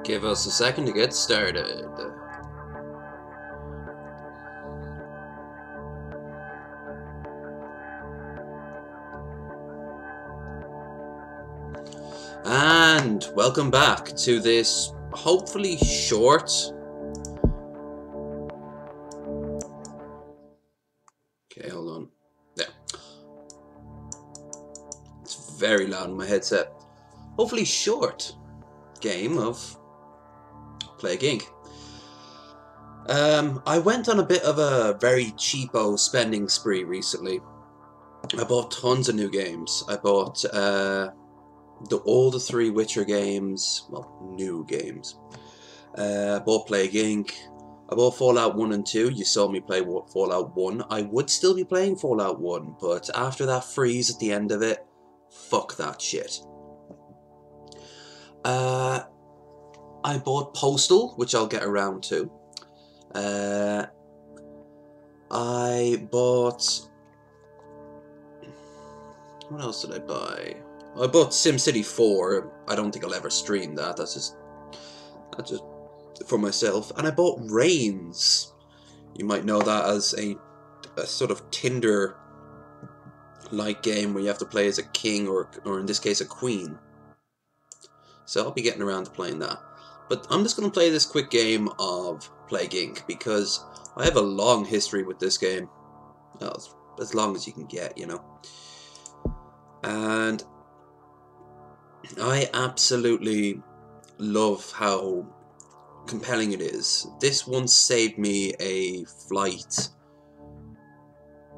Give us a second to get started. And welcome back to this hopefully short hold on. There. It's very loud in my headset. Hopefully short game of Plague Inc. I went on a bit of a very cheapo spending spree recently. I bought tons of new games. I bought all the 3 Witcher games, well, new games. I bought Plague Inc. I bought Fallout 1 and 2. You saw me play Fallout 1. I would still be playing Fallout 1, but after that freeze at the end of it, fuck that shit. I bought Postal, which I'll get around to. I bought... What else did I buy? I bought SimCity 4. I don't think I'll ever stream that. That's just for myself. And I bought Reigns. You might know that as a sort of Tinder-like game where you have to play as a king or in this case a queen. So I'll be getting around to playing that. But I'm just going to play this quick game of Plague Inc. because I have a long history with this game. Well, as long as you can get, you know. And I absolutely love how compelling it is. This one saved me a flight.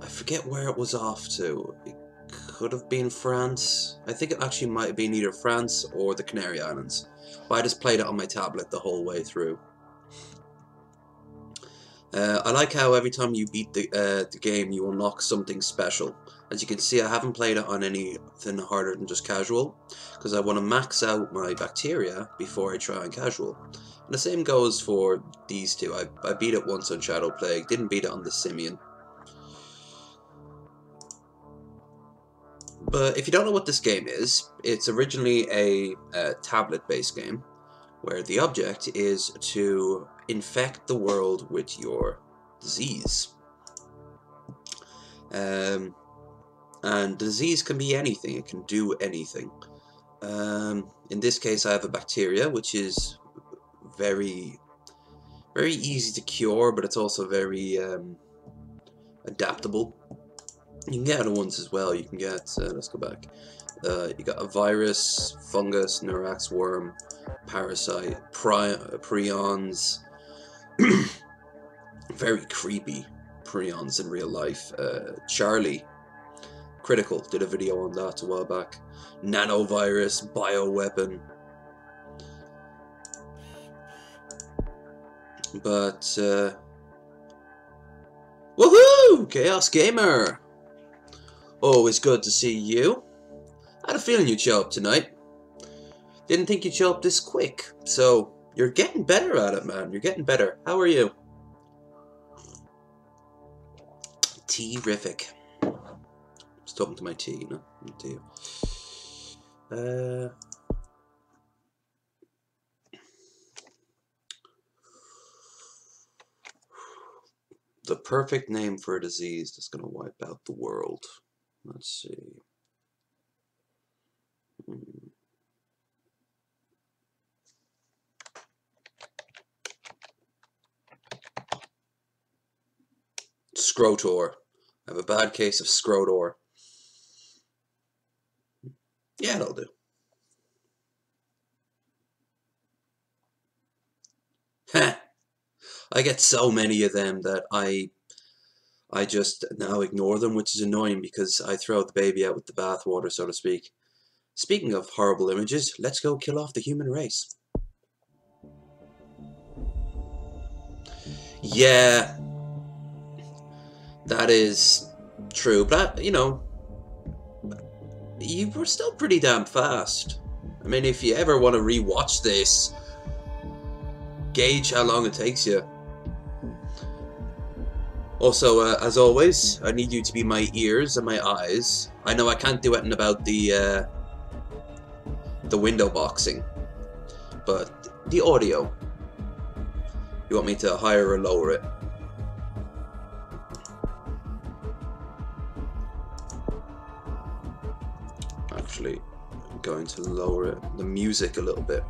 I forget where it was off to. It could have been France. I think it actually might have been either France or the Canary Islands. But I just played it on my tablet the whole way through. I like how every time you beat the game, you unlock something special. As you can see, I haven't played it on anything harder than just casual, because I want to max out my bacteria before I try on casual. And the same goes for these two. I beat it once on Shadow Plague, didn't beat it on the Simian. But if you don't know what this game is, it's originally a tablet-based game, where the object is to infect the world with your disease. And disease can be anything, it can do anything. In this case I have a bacteria, which is very easy to cure, but it's also very adaptable. You can get other ones as well. You can get, let's go back. You got a virus, fungus, Neurax worm, parasite, prions. Very creepy prions in real life. Charlie, Critical, did a video on that a while back. Nanovirus, bioweapon. But, woohoo! Chaos Gamer! Always good to see you. I had a feeling you'd show up tonight. Didn't think you'd show up this quick. So, you're getting better at it, man. You're getting better. How are you? Terrific. I was talking to my tea, no? To you. The perfect name for a disease that's going to wipe out the world. Let's see. Scrotor. I have a bad case of Scrotor. Yeah, that'll do. Heh. I get so many of them that I just now ignore them, which is annoying because I throw the baby out with the bathwater, so to speak. Speaking of horrible images, let's go kill off the human race. Yeah, that is true, but you know, you were still pretty damn fast. I mean, if you ever want to rewatch this, gauge how long it takes you. Also, as always, I need you to be my ears and my eyes. I know I can't do anything about the window boxing, but the audio. You want me to higher or lower it? Actually, I'm going to lower it, the music a little bit.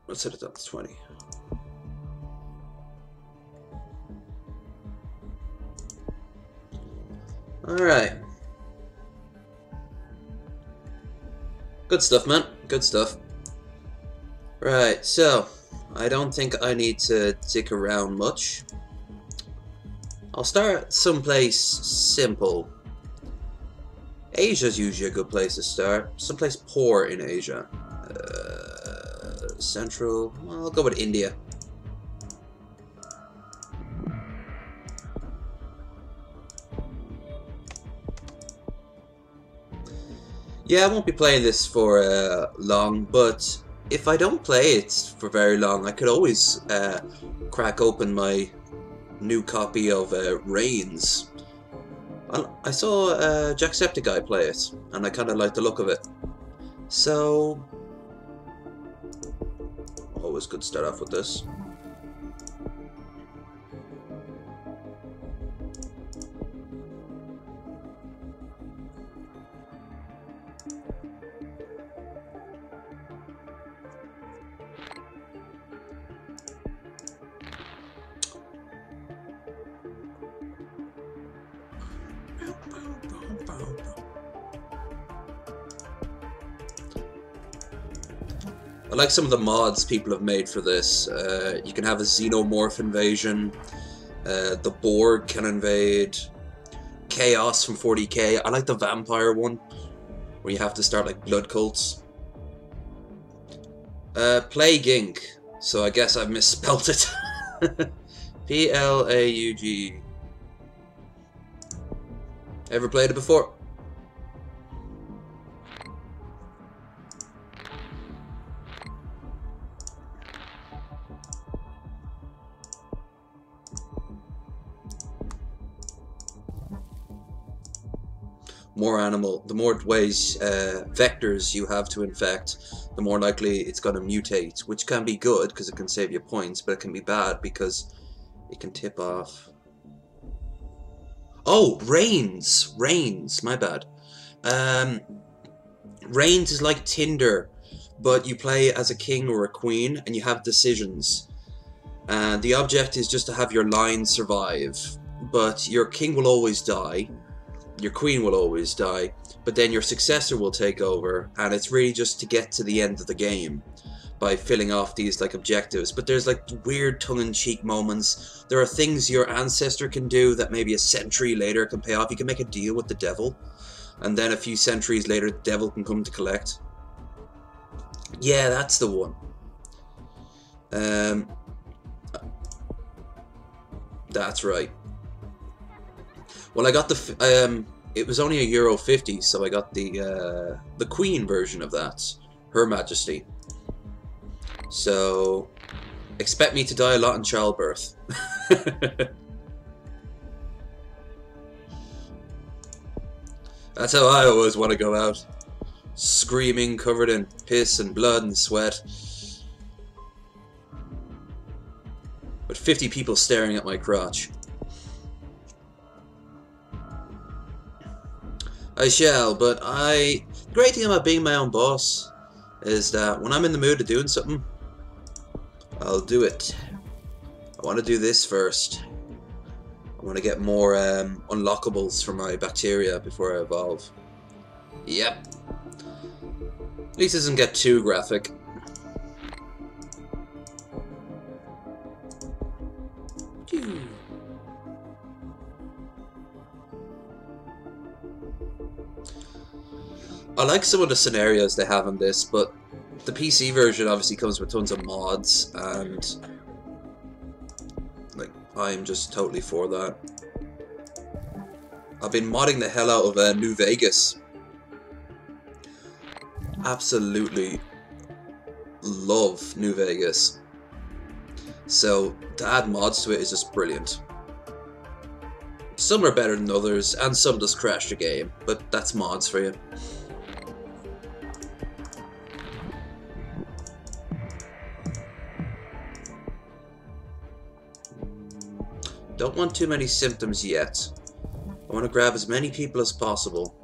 Let's set it down to 20. Alright. Good stuff, man. Good stuff. Right, so I don't think I need to dick around much. I'll start someplace simple. Asia's usually a good place to start. Someplace poor in Asia. Central. Well, I'll go with India. Yeah, I won't be playing this for long, but if I don't play it for very long, I could always crack open my new copy of Reigns. I saw Jacksepticeye play it, and I kind of like the look of it. So, always good to start off with this. I like some of the mods people have made for this. You can have a xenomorph invasion. The Borg can invade. Chaos from 40k. I like the vampire one, where you have to start like blood cults. Plague Inc. So I guess I've misspelt it. P-L-A-U-G. Ever played it before? More animal, the more ways, vectors you have to infect, the more likely it's going to mutate, which can be good because it can save you points, but it can be bad because it can tip off. Oh, Reigns, my bad. Reigns is like Tinder, but you play as a king or a queen and you have decisions. And the object is just to have your line survive, but your king will always die. Your queen will always die, but then your successor will take over, and it's really just to get to the end of the game by filling off these like objectives. But there's like weird tongue-in-cheek moments. There are things your ancestor can do that maybe a century later can pay off. You can make a deal with the devil, and then a few centuries later the devil can come to collect. Yeah, that's the one. That's right. Well, I got the it was only €1.50, so I got the Queen version of that, Her Majesty. So expect me to die a lot in childbirth. That's how I always want to go out, screaming, covered in piss and blood and sweat, with 50 people staring at my crotch. I shall, but the great thing about being my own boss is that when I'm in the mood of doing something, I'll do it. I want to do this first. I want to get more unlockables for my bacteria before I evolve. Yep. At least it doesn't get too graphic. I like some of the scenarios they have in this, but the PC version obviously comes with tons of mods, and like I'm just totally for that. I've been modding the hell out of New Vegas. Absolutely love New Vegas. So to add mods to it is just brilliant. Some are better than others, and some just crash the game, but that's mods for you. Don't want too many symptoms yet. I want to grab as many people as possible.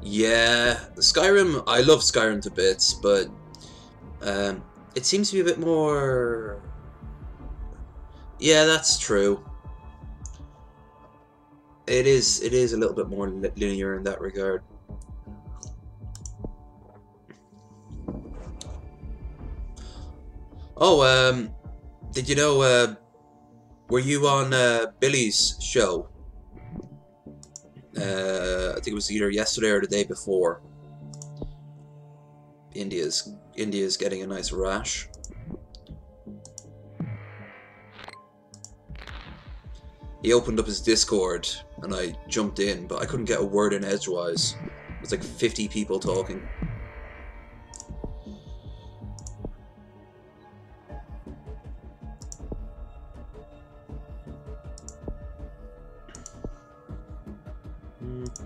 Yeah, Skyrim, I love Skyrim to bits, but it seems to be a bit more... Yeah, that's true. It is a little bit more linear in that regard. Oh, did you know, were you on Billy's show? I think it was either yesterday or the day before. India's getting a nice rash. He opened up his Discord and I jumped in, but I couldn't get a word in edgewise. It was like 50 people talking.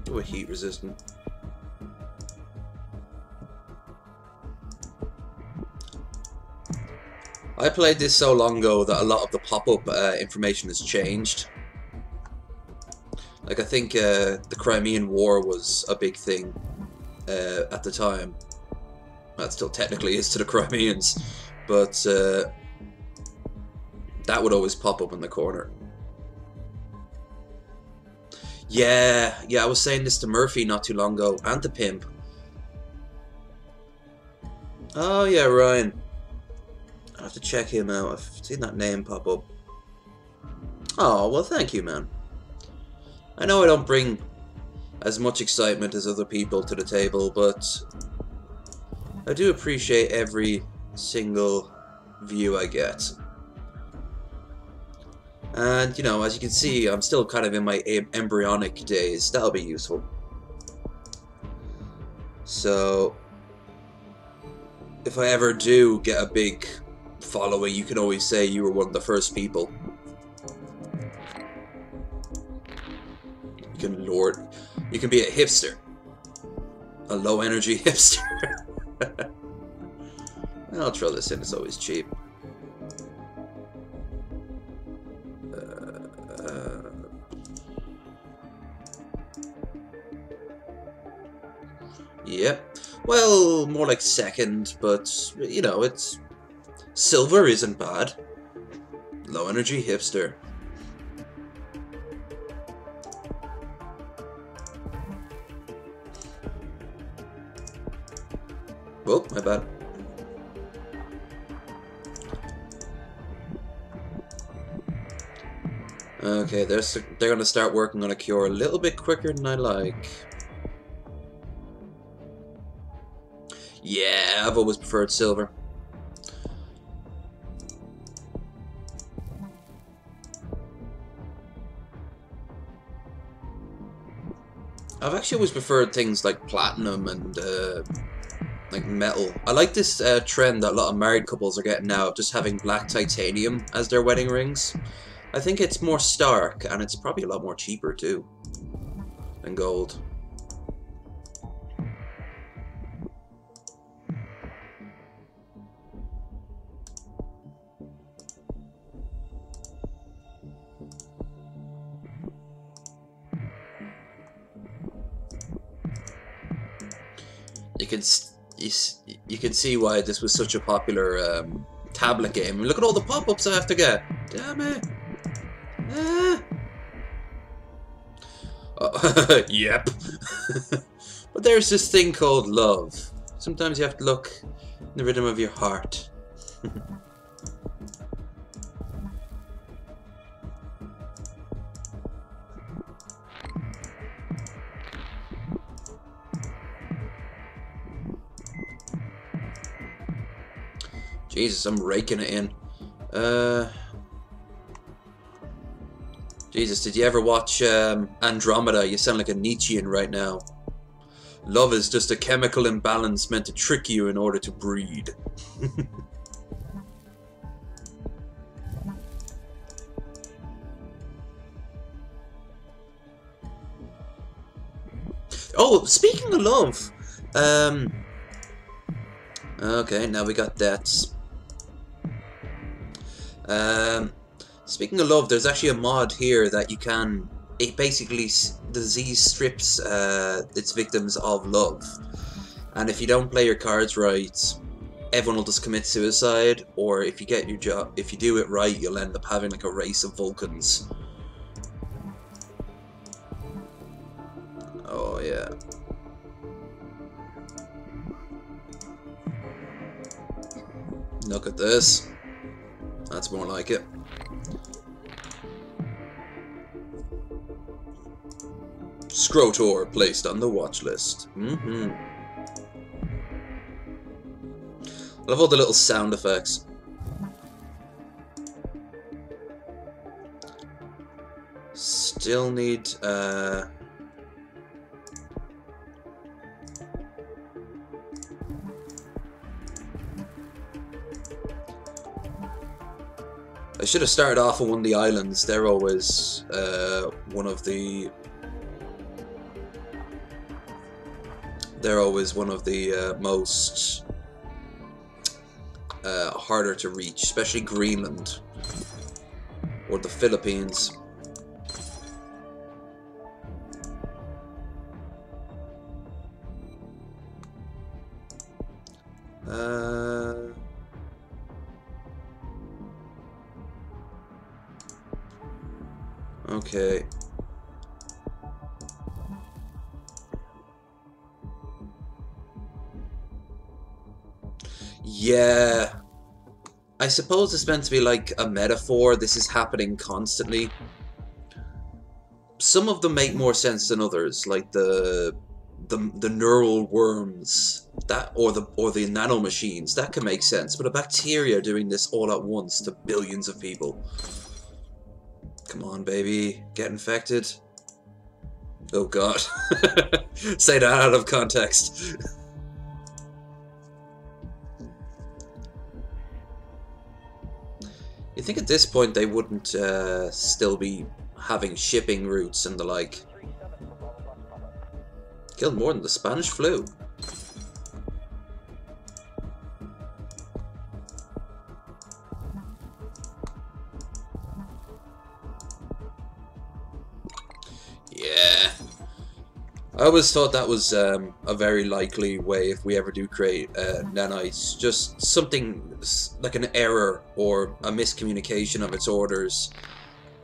Oh, heat resistant. I played this so long ago that a lot of the pop-up information has changed. Like, I think the Crimean War was a big thing at the time. That still technically is to the Crimeans, but that would always pop up in the corner. Yeah, I was saying this to Murphy not too long ago, and to Pimp. Oh yeah, Ryan. I have to check him out. I've seen that name pop up. Oh, well thank you, man. I know I don't bring as much excitement as other people to the table, but I do appreciate every single view I get. And, you know, as you can see, I'm still kind of in my embryonic days. That'll be useful. So, if I ever do get a big following, you can always say you were one of the first people. You can be a hipster. A low-energy hipster. I'll throw this in, it's always cheap. Yep. Well, more like second, but, you know, it's... Silver isn't bad. Low energy hipster. Oh, my bad. Okay, they're gonna start working on a cure a little bit quicker than I like. Yeah, I've always preferred silver. I've actually always preferred things like platinum and like metal. I like this trend that a lot of married couples are getting now of just having black titanium as their wedding rings. I think it's more stark and it's probably a lot more cheaper too than gold. You can see why this was such a popular tablet game. Look at all the pop-ups I have to get. Damn it. Yep. But there's this thing called love. Sometimes you have to look in the rhythm of your heart. Jesus, I'm raking it in. Jesus, did you ever watch Andromeda? You sound like a Nietzschean right now. Love is just a chemical imbalance meant to trick you in order to breed. Oh, speaking of love, okay, now we got that. Speaking of love, there's actually a mod here that you can. It basically the disease strips its victims of love, and if you don't play your cards right, everyone will just commit suicide. Or if you get your job, if you do it right, you'll end up having like a race of Vulcans. Oh yeah. Look at this. That's more like it. Scrotor placed on the watch list. I love all the little sound effects. Still need I should have started off on one of the islands. They're always one of the most harder to reach, especially Greenland or the Philippines. Okay. Yeah. I suppose it's meant to be like a metaphor. This is happening constantly. Some of them make more sense than others, like the neural worms that or the nanomachines that can make sense, but a bacteria doing this all at once to billions of people. Come on, baby, get infected. Oh god. Say that out of context. You think at this point they wouldn't still be having shipping routes and the like? Killed more than the Spanish flu. Yeah. I always thought that was a very likely way if we ever do create nanites. Just something like an error or a miscommunication of its orders,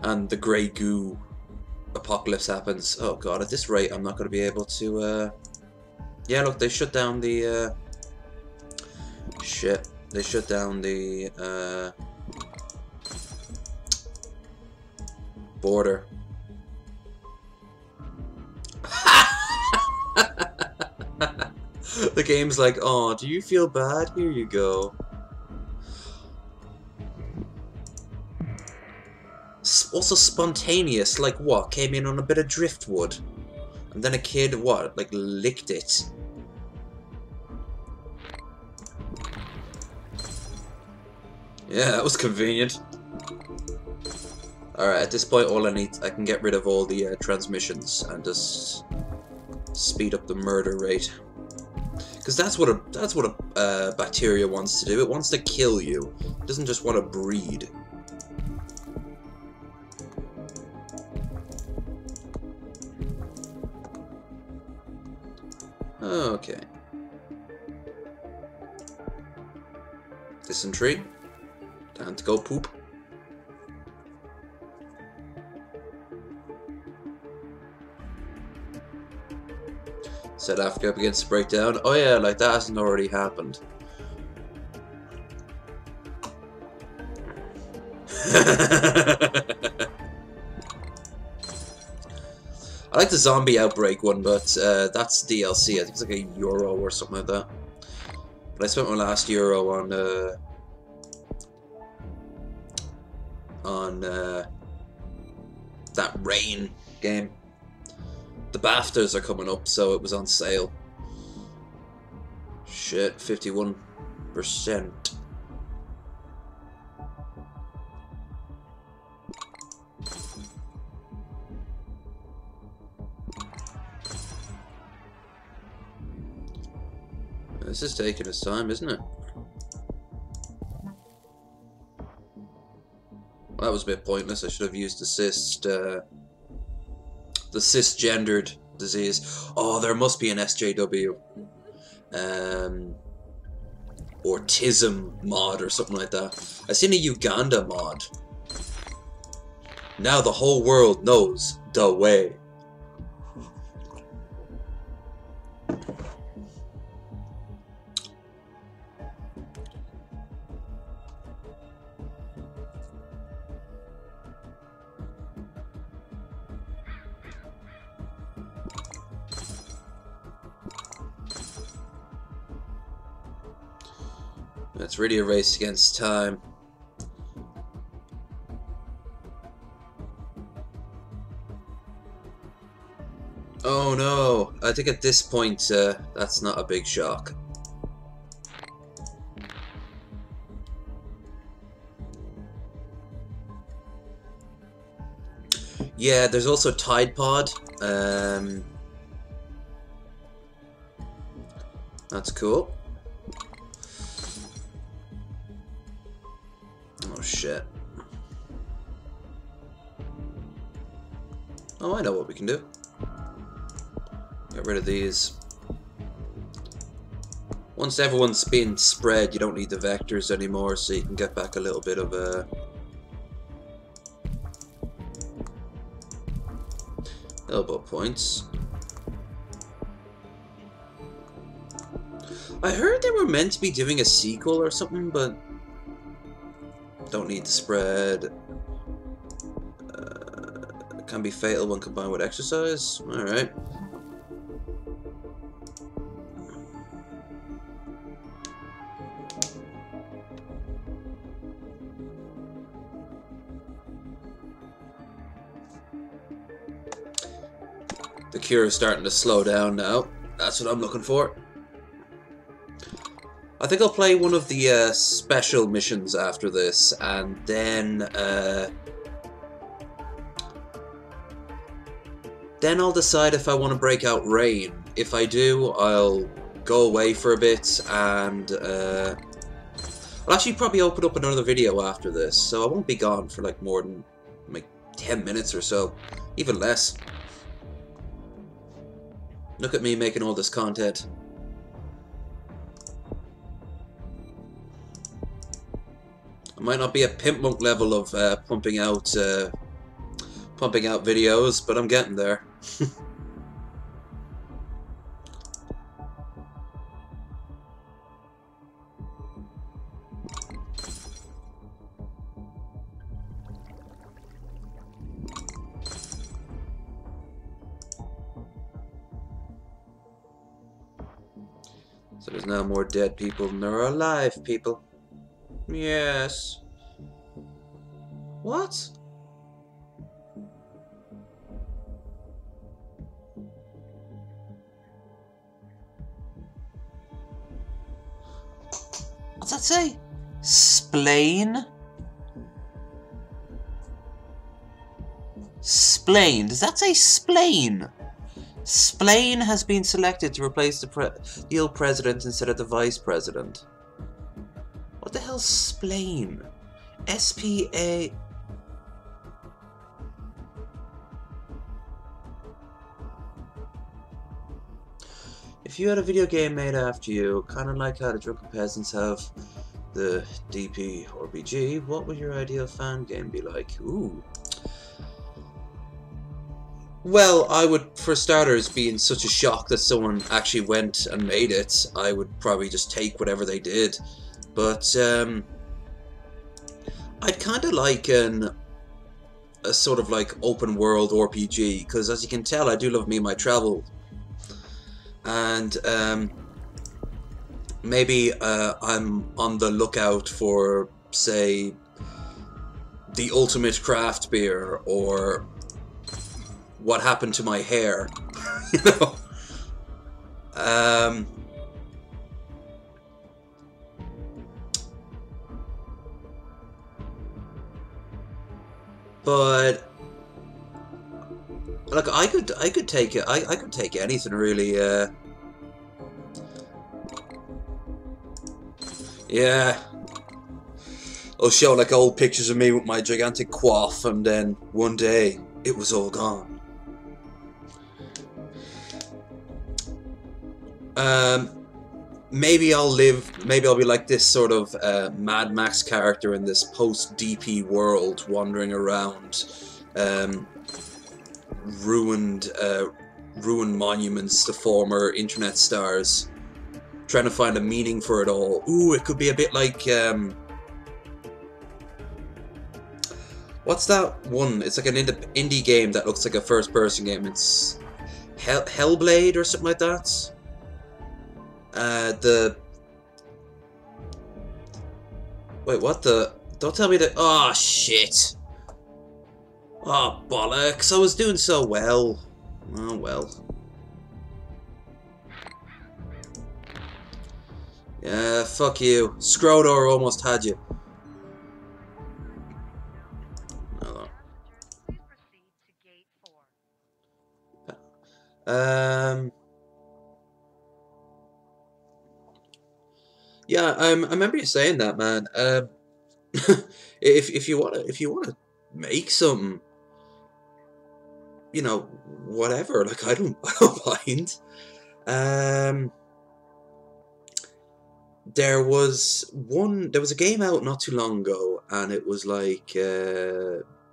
and the grey goo apocalypse happens. Oh god, at this rate I'm not going to be able to... Yeah, look, they shut down the... Shit. They shut down the... border. The game's like, oh, do you feel bad? Here you go. Also spontaneous, like what? Came in on a bit of driftwood. And then a kid, what? Like licked it. Yeah, that was convenient. Alright, at this point all I can get rid of all the transmissions and just speed up the murder rate. Because that's what a bacteria wants to do. It wants to kill you. It doesn't just want to breed. Okay. Dysentery. Time to go poop. South Africa begins to break down. Oh yeah, like that hasn't already happened. I like the zombie outbreak one, but that's DLC. I think it's like €1 or something like that. But I spent my last euro on that Rain game. The BAFTAs are coming up, so it was on sale. Shit, 51%. This is taking its time, isn't it? That was a bit pointless. I should have used the cisgendered disease. Oh, there must be an SJW. Autism mod or something like that. I seen a Uganda mod. Now the whole world knows the way. It's really a race against time. Oh no, I think at this point that's not a big shock. Yeah, there's also Tide Pod. That's cool. Oh shit. Oh, I know what we can do. Get rid of these. Once everyone's been spread, you don't need the vectors anymore, so you can get back a little bit of elbow points. I heard they were meant to be doing a sequel or something, but don't need the spread. Can be fatal when combined with exercise. Alright. The cure is starting to slow down now. That's what I'm looking for. I think I'll play one of the special missions after this, and then I'll decide if I want to break out Rain. If I do, I'll go away for a bit, and I'll actually probably open up another video after this, so I won't be gone for like more than like 10 minutes or so, even less. Look at me making all this content. I might not be at Pimp Monk level of pumping out videos, but I'm getting there. So there's now more dead people than there are alive people. Yes. What? What's that say? Splain? Splain. Does that say splain? Splain has been selected to replace the ill president instead of the vice president. What the hell's splain? S-P-A... If you had a video game made after you, kind of like how the drunken peasants have the DP or BG, what would your ideal fan game be like? Ooh. Well, I would, for starters, be in such a shock that someone actually went and made it. I would probably just take whatever they did. But I'd kind of like a sort of like open world RPG, because as you can tell, I do love me my travel. And maybe I'm on the lookout for, say, the ultimate craft beer, or what happened to my hair, you know. But like I could take it. I could take anything really. Yeah. I'll show like old pictures of me with my gigantic quaff, and then one day it was all gone. Maybe I'll be like this sort of Mad Max character in this post-DP world, wandering around ruined ruined monuments to former internet stars, trying to find a meaning for it all. Ooh, it could be a bit like what's that one? It's like an indie game that looks like a first-person game. It's Hellblade or something like that. Wait, what the? Don't tell me that. Oh shit! Oh bollocks! I was doing so well. Oh well. Yeah, fuck you. Scrodor almost had you. Yeah, I remember you saying that, man. If you wanna make something, you know, whatever. Like I don't mind. There was a game out not too long ago, and it was like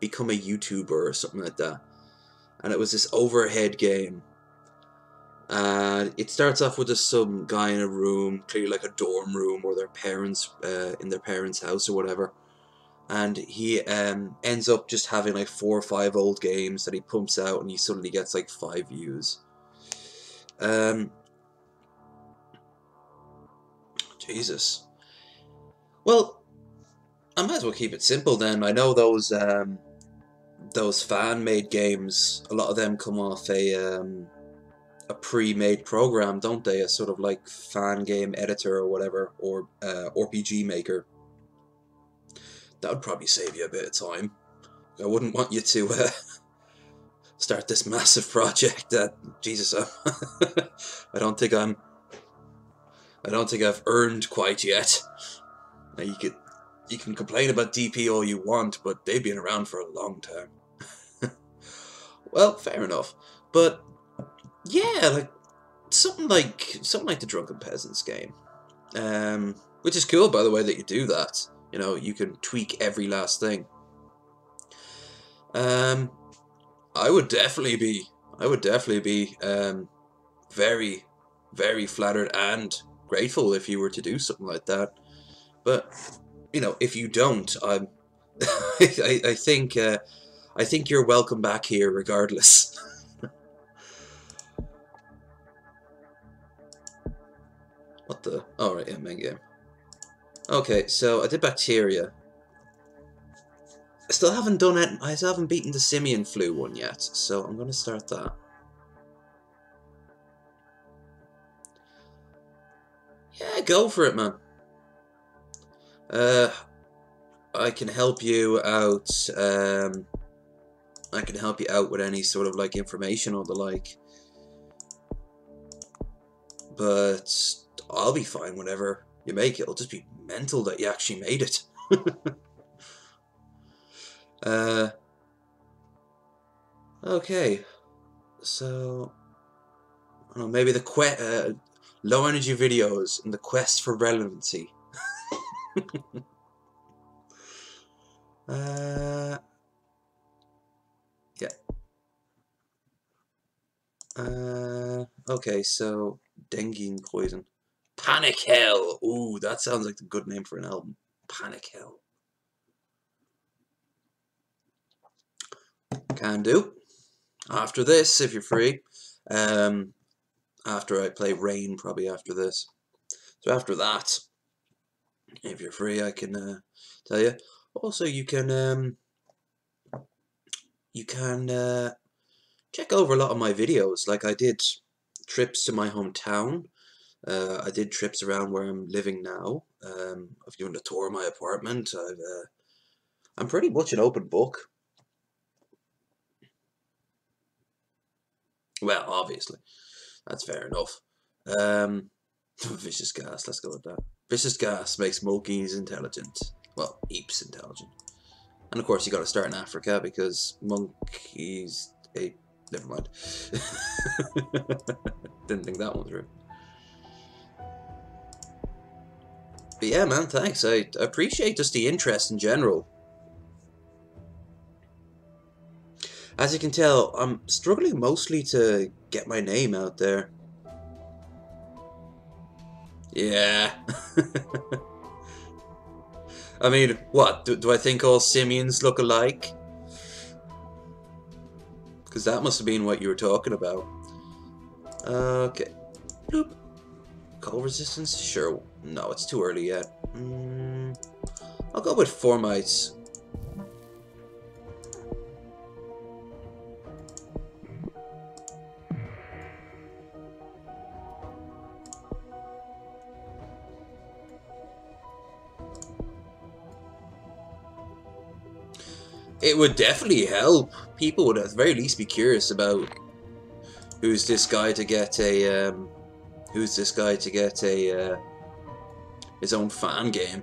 become a YouTuber or something like that. And it was this overhead game. It starts off with just some guy in a room, clearly like a dorm room, or their parents in their parents' house or whatever. And he ends up just having like 4 or 5 old games that he pumps out, and he suddenly gets like 5 views. Jesus. Well, I might as well keep it simple then. I know those fan-made games, a lot of them come off a pre-made program, don't they? A sort of like fan game editor or whatever, or RPG maker. That would probably save you a bit of time. I wouldn't want you to start this massive project that, Jesus, I don't think I've earned quite yet. Now you can complain about DP all you want, but they've been around for a long time. Well, fair enough. But yeah, like something like the Drunken Peasants game. Which is cool, by the way, that you do that. You know, you can tweak every last thing. I would definitely be very, very flattered and grateful if you were to do something like that. But you know, if you don't, I'm I think you're welcome back here regardless. What the? Oh right, yeah, main game. Okay, so I did bacteria. I still haven't done it. I still haven't beaten the simian flu one yet, so I'm gonna start that. Yeah, go for it, man. I can help you out. I can help you out with any sort of like information or the like. But I'll be fine whenever you make it. It'll just be mental that you actually made it. Okay. So, I don't know, maybe the low energy videos and the quest for relevancy. Yeah. Okay, so dengue poison. Panic Hell. Ooh, that sounds like a good name for an album. Panic Hell. Can do. After this, if you're free. After I play Rain, probably after this. So after that, if you're free, I can tell you. Also, you can check over a lot of my videos. Like I did trips to my hometown. I did trips around where I'm living now. I've given a tour of my apartment. I'm pretty much an open book. Well, obviously, that's fair enough. Vicious gas. Let's go with that. Vicious gas makes monkeys intelligent. Well, apes intelligent. And of course you gotta start in Africa because monkeys... ape... Never mind. Didn't think that one through. But yeah, man, thanks. I appreciate just the interest in general. As you can tell, I'm struggling mostly to get my name out there. Yeah. I mean, what? Do I think all simians look alike? Because that must have been what you were talking about. Okay. Bloop. Cold resistance? Sure. No, it's too early yet. I'll go with Formites. It would definitely help. People would at the very least be curious about who's this guy to get a his own fan game.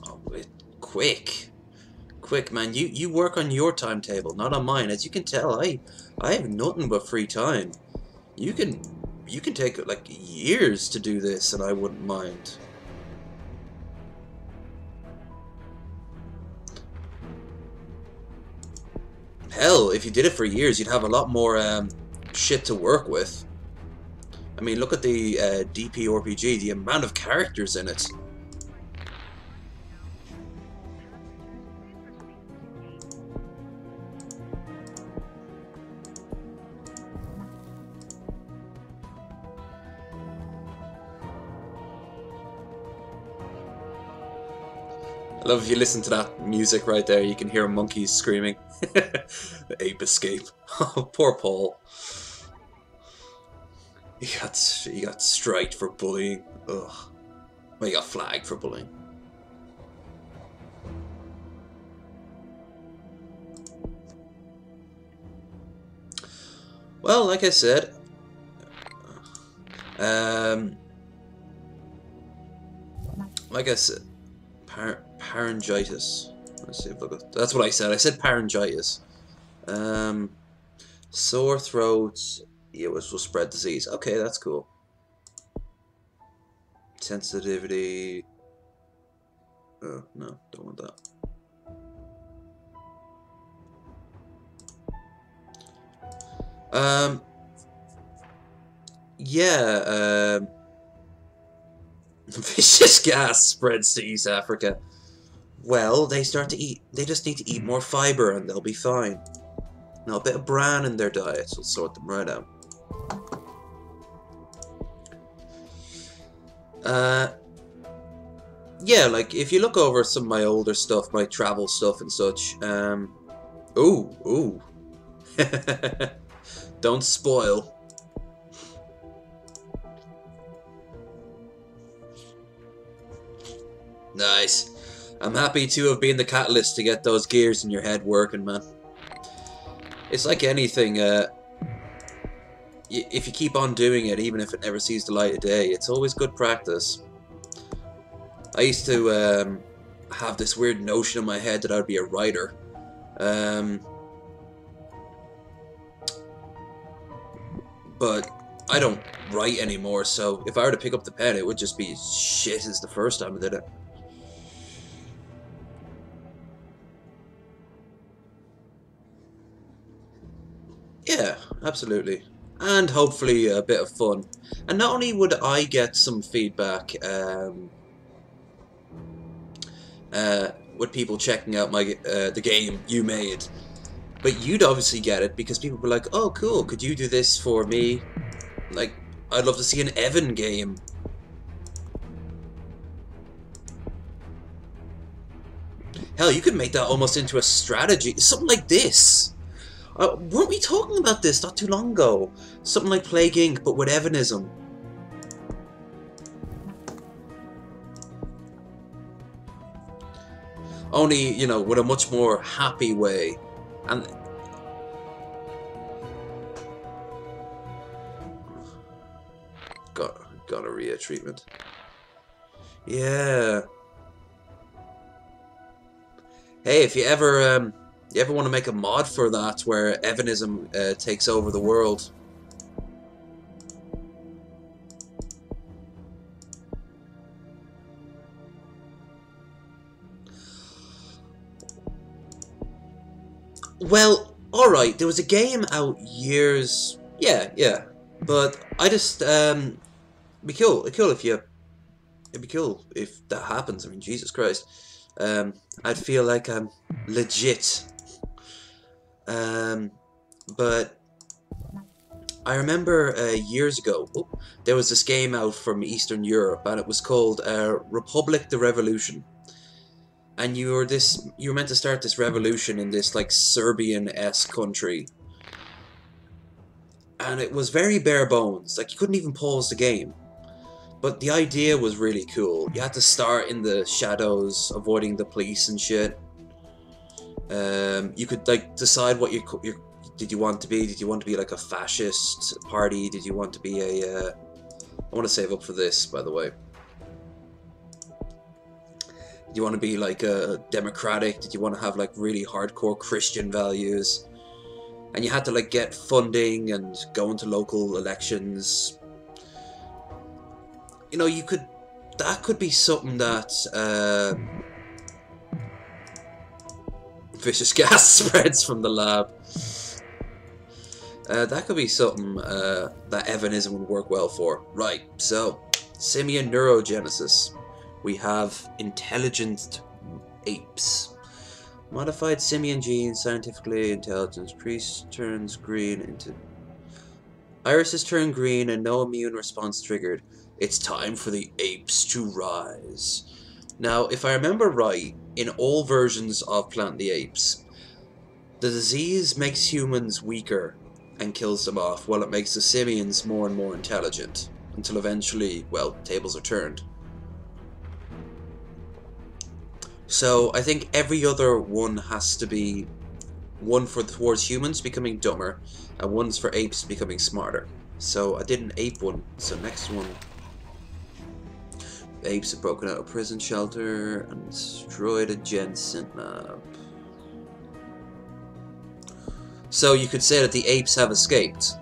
Oh, quick, man! You work on your timetable, not on mine. As you can tell, I have nothing but free time. You can take like years to do this, and I wouldn't mind. Hell, if you did it for years, you'd have a lot more shit to work with. I mean, look at the DP RPG, the amount of characters in it. I love if you listen to that music right there, you can hear monkeys screaming. Ape escape. Oh, poor Paul. He got striked for bullying. Ugh. Well, he got flagged for bullying. Well, like I said, Pharyngitis. Let's see if I got. That's what I said. I said pharyngitis. Sore throats. Yeah, which will spread disease. Okay, that's cool. Sensitivity. Oh no, don't want that. Yeah. Vicious gas spreads to East Africa. Well, they start to eat. They just need to eat more fiber, and they'll be fine. Now, a bit of bran in their diets will sort them right out. Yeah, like if you look over some of my older stuff, my travel stuff and such. Ooh. Don't spoil. Nice. I'm happy to have been the catalyst to get those gears in your head working, man. It's like anything, if you keep on doing it, even if it never sees the light of day, it's always good practice. I used to have this weird notion in my head that I would be a writer. But I don't write anymore, so if I were to pick up the pen, it would just be as shit as the first time I did it. Yeah, absolutely. And hopefully a bit of fun. And not only would I get some feedback with people checking out my the game you made, but you'd obviously get it because people were like, oh cool, could you do this for me? Like, I'd love to see an Evan game. Hell, you could make that almost into a strategy. Something like this. Weren't we talking about this not too long ago? Something like Plague Inc., but with Evanism. Only, you know, with a much more happy way. And gonorrhea treatment. Yeah. Hey, if you ever want to make a mod for that where Evanism takes over the world. Well, alright, there was a game out years... Yeah. But I just, it'd be cool if you... It'd be cool if that happens. I mean, Jesus Christ. I'd feel like I'm legit. But I remember years ago, there was this game out from Eastern Europe, and it was called Republic the Revolution. And you were meant to start this revolution in this like Serbian-esque country. And it was very bare bones. Like, you couldn't even pause the game. But the idea was really cool. You had to start in the shadows, avoiding the police and shit. You could like decide what your did you want to be? Did you want to be like a fascist party? Did you want to be a I want to save up for this, by the way. Did you want to be like a democratic? Did you want to have like really hardcore Christian values? And you had to like get funding and go into local elections. You know, that could be something that vicious gas spreads from the lab. That could be something that Evanism would work well for. Right, so simian neurogenesis. We have intelligent apes. Modified simian genes, scientifically intelligence. Priest turns green into... Irises turn green and no immune response triggered. It's time for the apes to rise. Now, if I remember right, in all versions of Planet of the Apes, the disease makes humans weaker and kills them off, while it makes the simians more and more intelligent, until eventually, well, tables are turned. So, I think every other one has to be one towards humans becoming dumber, and one's for apes becoming smarter. So, I did an ape one, so next one... Apes have broken out of prison shelter and destroyed a Jensen map. So you could say that the apes have escaped.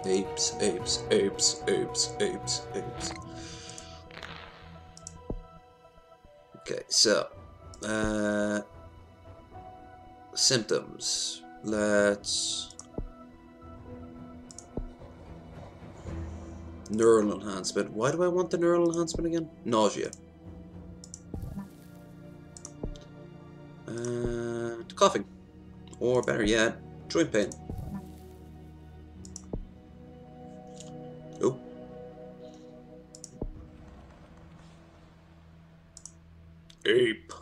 Apes, apes, apes, apes, apes, apes. Okay, so symptoms. Let's neural enhancement. Why do I want the neural enhancement again? Nausea. And coughing. Or better yet, joint pain. Oh. Ape.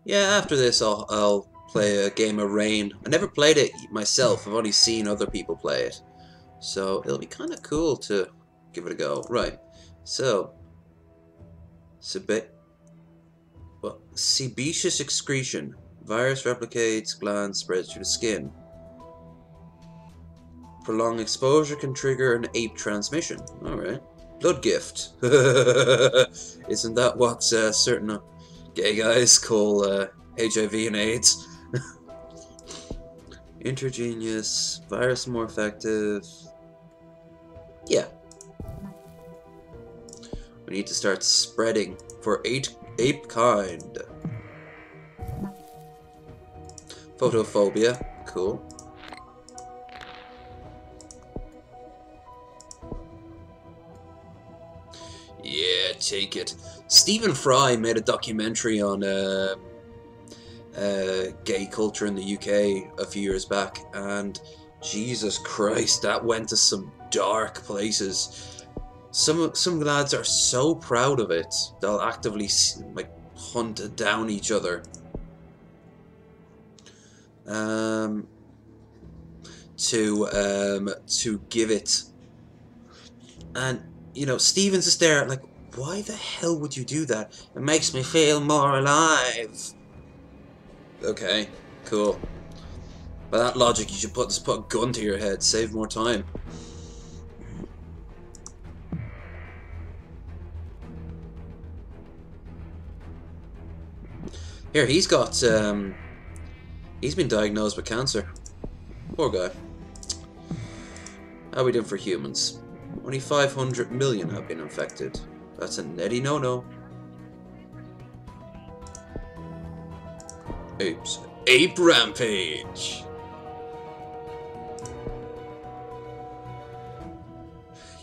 Yeah, after this I'll play a game of Rain. I never played it myself, I've only seen other people play it. So it'll be kind of cool to give it a go. Right, so sebaceous excretion. Virus replicates, gland spreads through the skin. Prolonged exposure can trigger an ape transmission. Alright. Blood gift. Isn't that what certain gay guys call HIV and AIDS? Intergenius. Virus more effective. Yeah. We need to start spreading for ape kind. Photophobia. Cool. Yeah, take it. Stephen Fry made a documentary on gay culture in the UK a few years back, and Jesus Christ, that went to some dark places. Some lads are so proud of it, they'll actively like hunt down each other. to give it. And you know, Stevens is there like, why the hell would you do that? It makes me feel more alive. Okay, cool. By that logic, you should just put a gun to your head, save more time. Here, he's got, he's been diagnosed with cancer. Poor guy. How are we doing for humans? Only 500 million have been infected. That's a netty no-no. Apes. Ape rampage!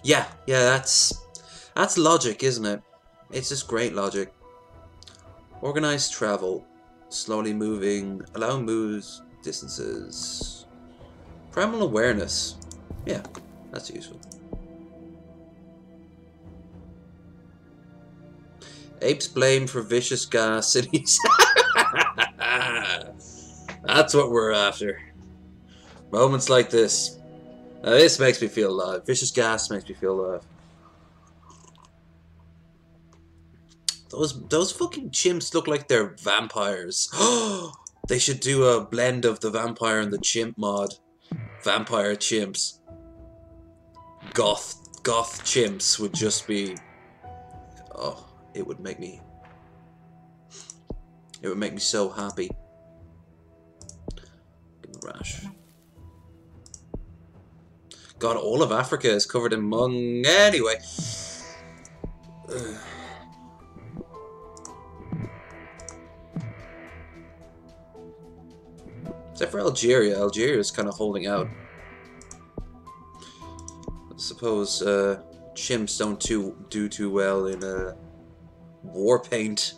Yeah, that's logic, isn't it? It's just great logic. Organized travel. Slowly moving. Allow moves, distances. Primal awareness. Yeah, that's useful. Apes blamed for vicious gas cities. That's what we're after. Moments like this. This makes me feel alive. Vicious gas makes me feel alive. Those fucking chimps look like they're vampires. They should do a blend of the vampire and the chimp mod. Vampire chimps. Goth chimps would just be... Oh, it would make me so happy. Rash. God, all of Africa is covered in mung. Anyway. Except for Algeria. Algeria is kind of holding out. I suppose chimps don't do too well in war paint.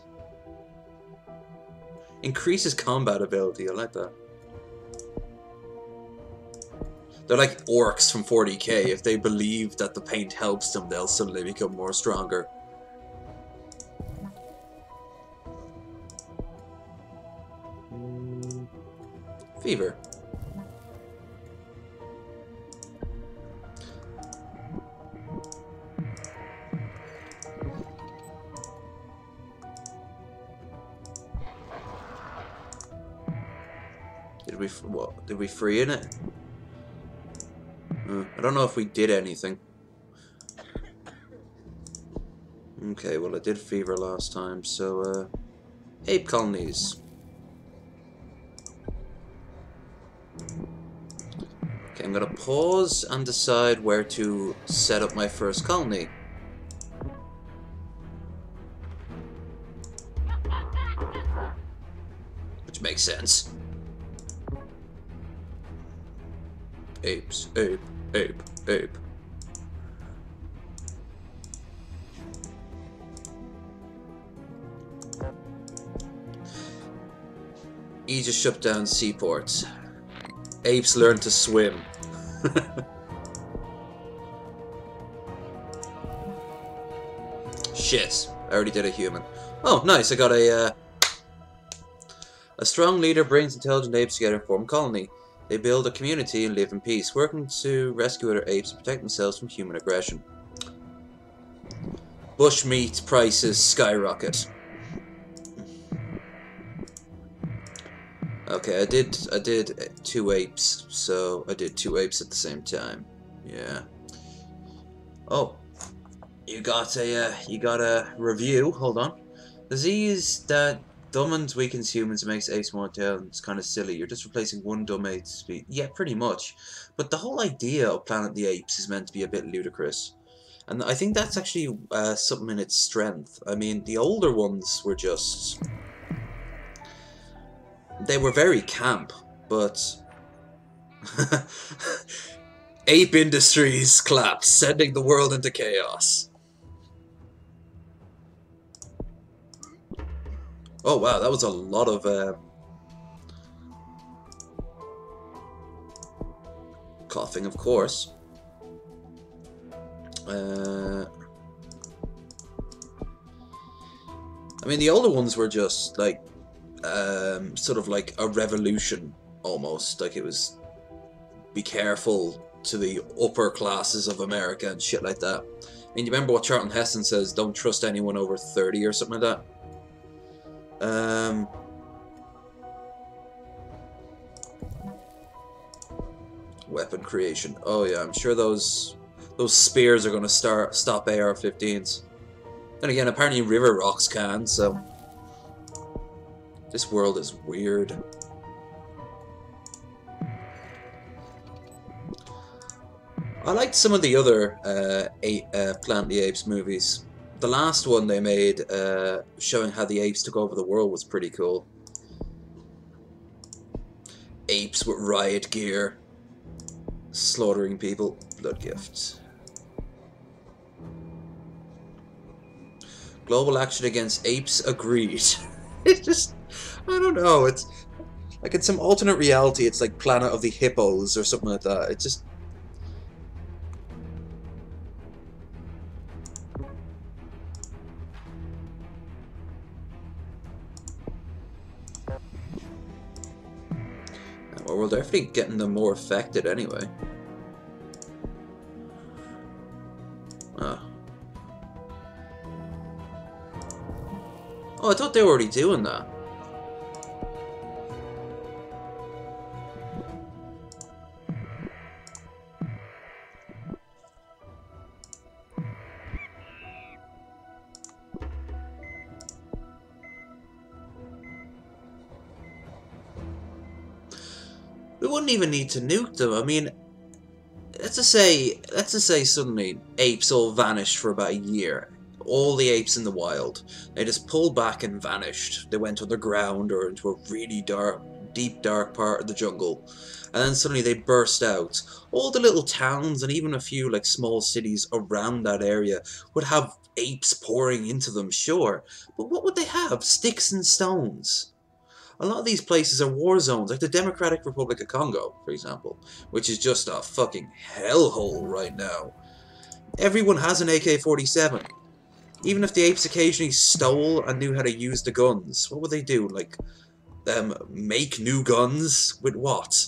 Increases combat ability. I like that. They're like orcs from 40k. If they believe that the paint helps them, they'll suddenly become more stronger. Fever. Did we free in it? I don't know if we did anything. Okay, well I did fever last time, so ape colonies. Okay, I'm gonna pause and decide where to set up my first colony. Which makes sense. Apes, ape, ape, ape. Aegis shut down seaports. Apes learn to swim. Shit, I already did a human. Oh, nice, I got a strong leader brings intelligent apes together and form a colony. They build a community and live in peace, working to rescue other apes and protect themselves from human aggression. Bushmeat prices skyrocket. Okay, I did 2 apes, so I did 2 apes at the same time. Yeah. Oh, you got a review. Hold on. Disease that dumbens weakens humans and makes apes more intelligent. It's kind of silly. You're just replacing one dumb ape species. Yeah, pretty much. But the whole idea of Planet of the Apes is meant to be a bit ludicrous. And I think that's actually something in its strength. I mean, the older ones were just... They were very camp, but... Ape Industries collapse, sending the world into chaos. Oh wow, that was a lot of coughing, of course. I mean, the older ones were just like sort of like a revolution almost. Like it was be careful to the upper classes of America and shit like that. And you remember what Charlton Heston says, don't trust anyone over 30 or something like that? Weapon creation. Oh yeah, I'm sure those spears are going to stop AR-15s. Then again, apparently river rocks can, so... This world is weird. I liked some of the other Planet of the Apes movies. The last one they made, showing how the apes took over the world, was pretty cool. Apes with riot gear, slaughtering people. Blood gifts. Global action against apes agreed. It's just, I don't know. It's like in some alternate reality. It's like Planet of the Hippos or something like that. It just. Well, we're definitely getting them more affected anyway. Oh, I thought they were already doing that. We wouldn't even need to nuke them. I mean, let's just say suddenly apes all vanished for about a year. All the apes in the wild. They just pulled back and vanished. They went underground or into a really deep dark part of the jungle. And then suddenly they burst out. All the little towns and even a few like small cities around that area would have apes pouring into them, sure. But what would they have? Sticks and stones. A lot of these places are war zones, like the Democratic Republic of Congo, for example, which is just a fucking hellhole right now. Everyone has an AK-47. Even if the apes occasionally stole and knew how to use the guns, what would they do? Like, make new guns? With what?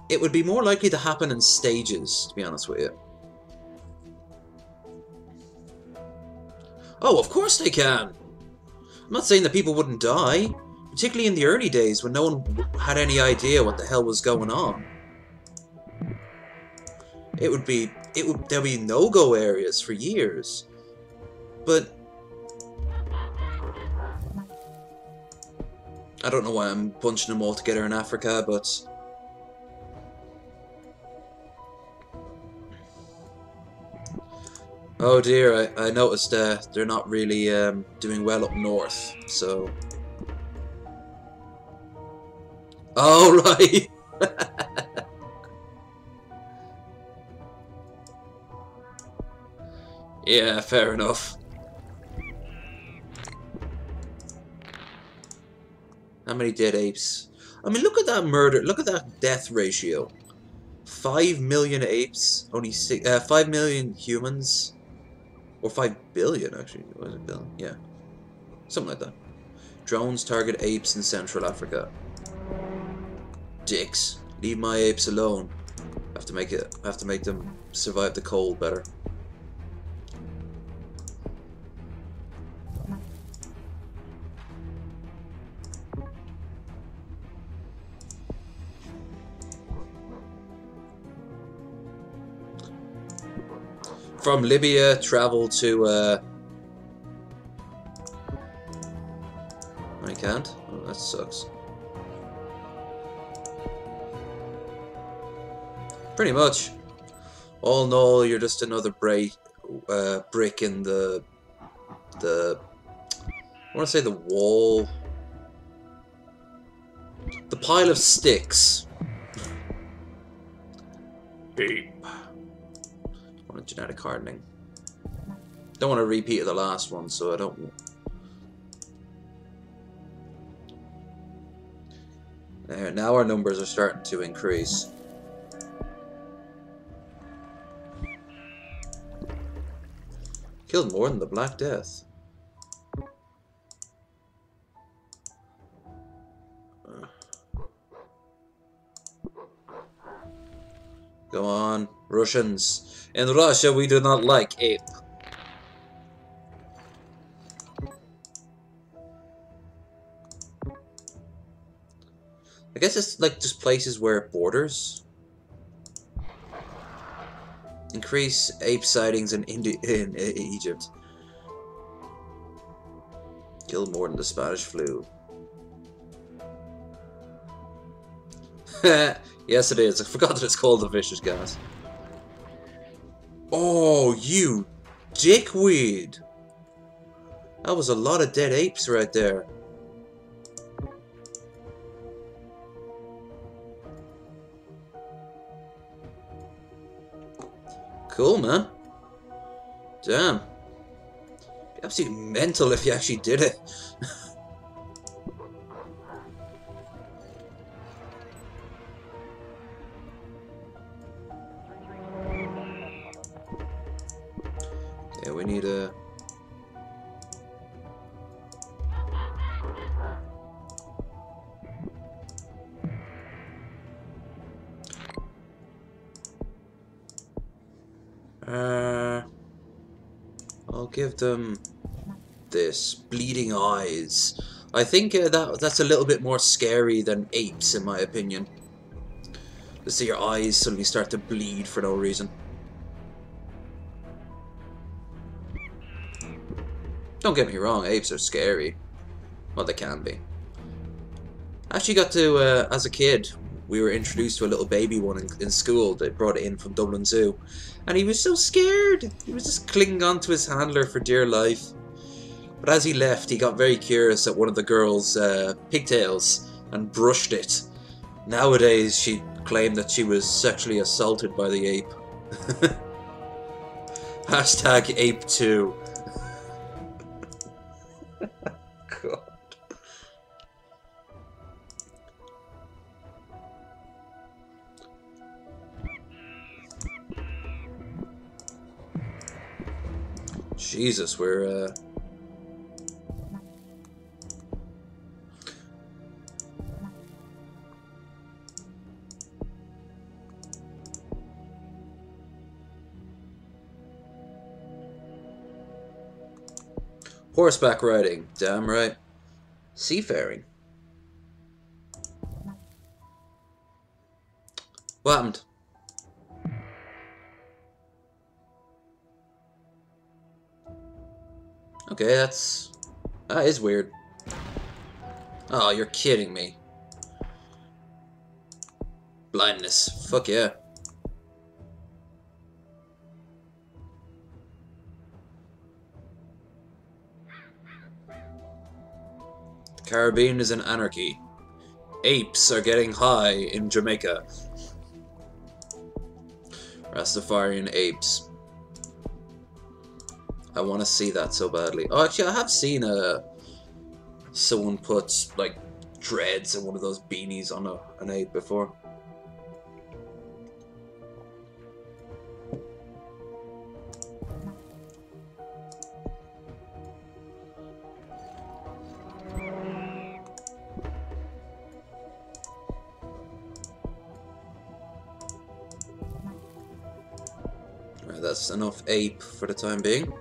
It would be more likely to happen in stages, to be honest with you. Oh, of course they can! I'm not saying that people wouldn't die, particularly in the early days when no one had any idea what the hell was going on. There'd be no-go areas for years. But I don't know why I'm bunching them all together in Africa, but oh dear, I noticed they're not really doing well up north, so... Oh, right! Yeah, fair enough. How many dead apes? I mean, look at that murder, look at that death ratio. 5 million apes, only 5 million humans. Or 5 billion, actually. Was it billion? Yeah. Something like that. Drones target apes in Central Africa. Dicks. Leave my apes alone. I have to make them survive the cold better. From Libya, travel to, I can't? Oh, that sucks. Pretty much. All in all, you're just another brick in the I want to say the wall. The pile of sticks. Beep. Genetic hardening. Don't want to repeat of the last one, so I don't. There, now our numbers are starting to increase. Killed more than the Black Death. Go on, Russians. In Russia, we do not like ape. I guess it's like just places where it borders. Increase ape sightings in Egypt. Kill more than the Spanish flu. Yes, it is. I forgot that it's called the vicious gas. Oh, you dickweed! That was a lot of dead apes right there. Cool, man. Damn. Be absolutely mental if you actually did it. Okay, we need a... I'll give them this. Bleeding eyes. I think that's a little bit more scary than apes, in my opinion. To see your eyes suddenly start to bleed for no reason. Don't get me wrong, apes are scary. Well, they can be. I actually got to, as a kid, we were introduced to a little baby one in school. They brought it in from Dublin Zoo. And he was so scared. He was just clinging on to his handler for dear life. But as he left, he got very curious at one of the girl's pigtails and brushed it. Nowadays, she'd claim that she was sexually assaulted by the ape. Hashtag ape2. God. Jesus, we're horseback riding, damn right. Seafaring. What happened? Okay, that is weird. Oh, you're kidding me. Blindness. Fuck yeah. The Caribbean is in anarchy. Apes are getting high in Jamaica. Rastafarian apes. I want to see that so badly. Oh, actually, I have seen someone put like dreads and one of those beanies on an ape before. Right, that's enough ape for the time being.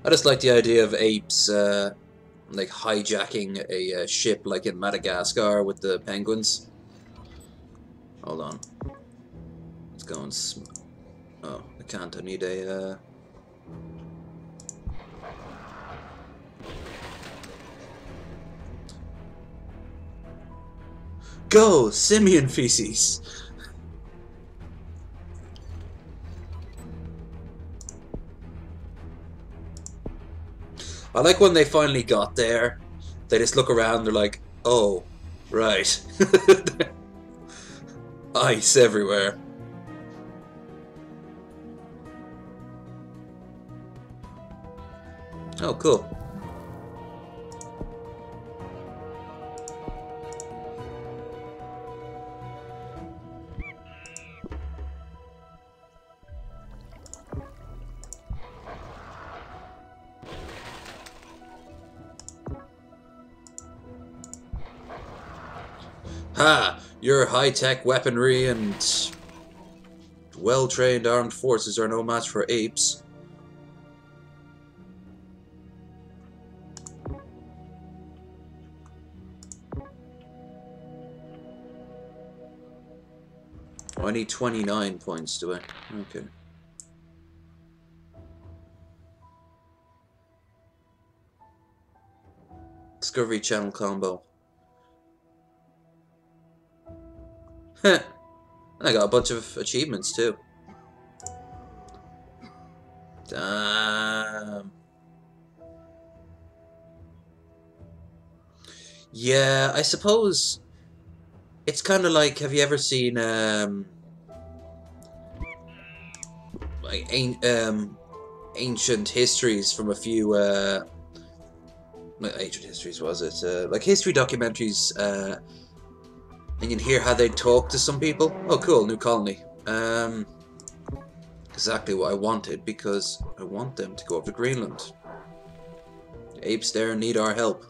I just like the idea of apes, like hijacking a ship like in Madagascar with the penguins. Hold on. Let's go and oh, I can't. I need a, Go! Simian feces! I like when they finally got there, they just look around, they're like, oh, right. Ice everywhere. Oh, cool. Ha! Your high-tech weaponry and well-trained armed forces are no match for apes. Oh, I need 29 points, do I? Okay. Discovery Channel combo. Heh. I got a bunch of achievements too. Damn. Yeah, I suppose it's kind of like, have you ever seen like ancient histories from a few like ancient histories, was it like history documentaries, and you'd hear how they talk to some people. Oh cool, new colony. Exactly what I wanted, because I want them to go over to Greenland. The apes there need our help.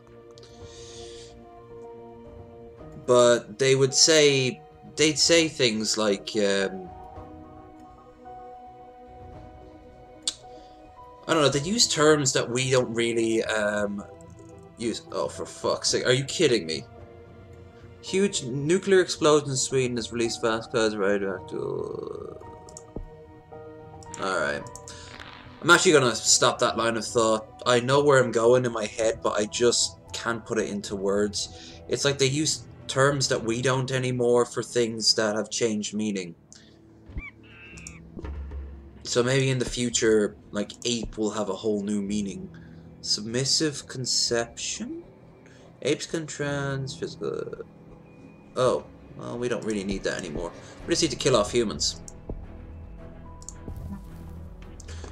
But they would say, they'd say things like, I don't know, they'd use terms that we don't really use. Oh, for fuck's sake, are you kidding me? Huge nuclear explosion in Sweden has released fast clouds of radioactive. Alright. I'm actually gonna stop that line of thought. I know where I'm going in my head, but I just can't put it into words. It's like they use terms that we don't anymore for things that have changed meaning. So maybe in the future, like, ape will have a whole new meaning. Submissive conception? Apes can trans physical. Oh, well, we don't really need that anymore. We just need to kill off humans.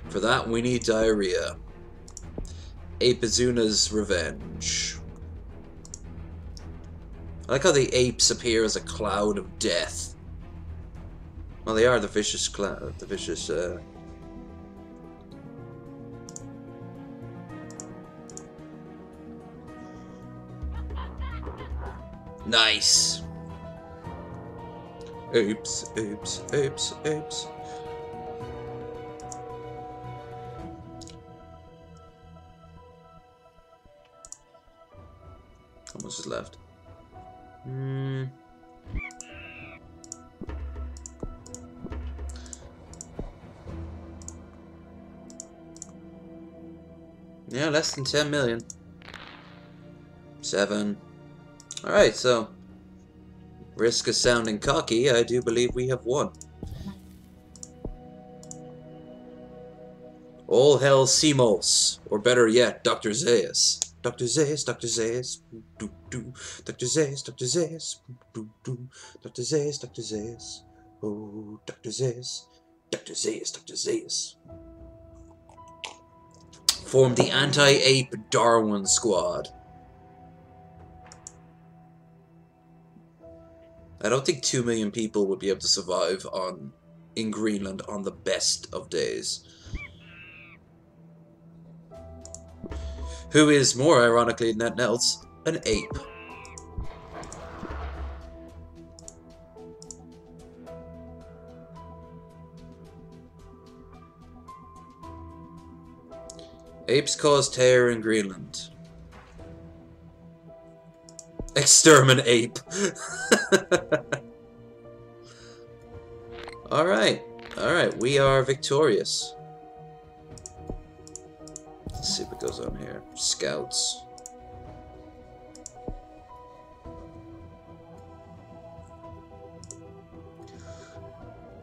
For that, we need diarrhea. Apezuna's revenge. I like how the apes appear as a cloud of death. Well, they are the vicious cloud, the vicious, Nice! Apes, apes, apes, apes. How much is left? Yeah, less than 10 million. 7. Alright, so risk of sounding cocky, I do believe we have won. All hail Simos, or better yet, Dr. Zaius. Dr. Zaius, Dr. Zaius, do do. Dr. Zaius, Dr. Zaius, do do. Dr. Zaius, Dr. Zaius, oh, Dr. Zaius, Dr. Zaius, Dr. Zaius. Form the anti-ape Darwin squad. I don't think 2 million people would be able to survive in Greenland on the best of days. Who is, more ironically than anything else, an ape. Apes cause terror in Greenland. Exterminate ape. Alright, alright, we are victorious. Let's see what goes on here. Scouts.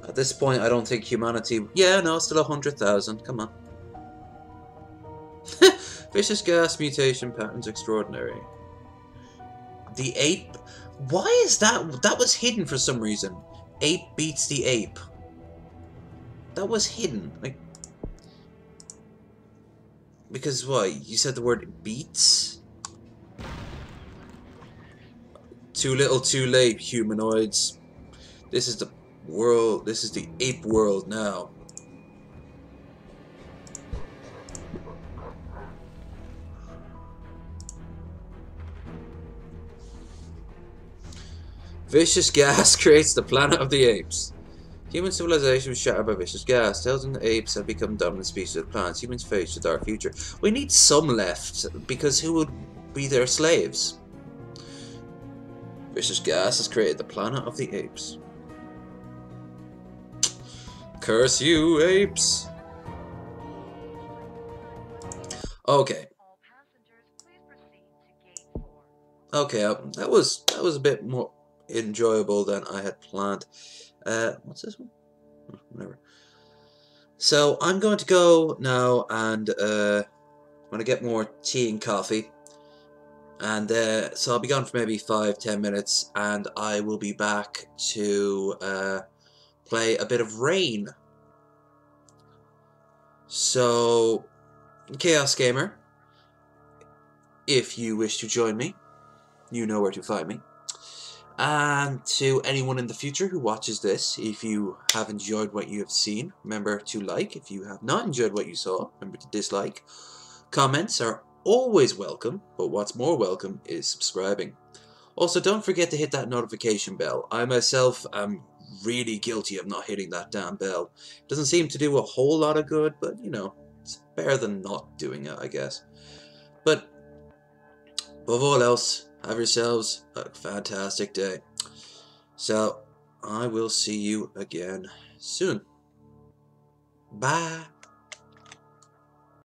At this point, I don't think humanity... Yeah, no, still 100,000. Come on. Vicious gas mutation patterns extraordinary. The ape... Why is that? That was hidden for some reason. Ape beats the ape. That was hidden. Like... Because what? You said the word beats? Too little, too late, humanoids. This is the world. This is the ape world now. Vicious gas creates the planet of the apes. Human civilization was shattered by vicious gas. Thousands of apes have become dominant species of the planet. Humans face a dark future. We need some left, because who would be their slaves? Vicious gas has created the planet of the apes. Curse you, apes! Okay. Okay, that was a bit more enjoyable than I had planned. What's this one? Whatever. So I'm going to go now, and I'm gonna get more tea and coffee, and so I'll be gone for maybe 5-10 minutes, and I will be back to play a bit of Rain. So, Chaos Gamer, if you wish to join me, you know where to find me. And to anyone in the future who watches this, if you have enjoyed what you have seen, remember to like. If you have not enjoyed what you saw, remember to dislike. Comments are always welcome, but what's more welcome is subscribing. Also, don't forget to hit that notification bell. I myself am really guilty of not hitting that damn bell. It doesn't seem to do a whole lot of good, but you know, it's better than not doing it, I guess. But above all else, have yourselves a fantastic day. So, I will see you again soon. Bye.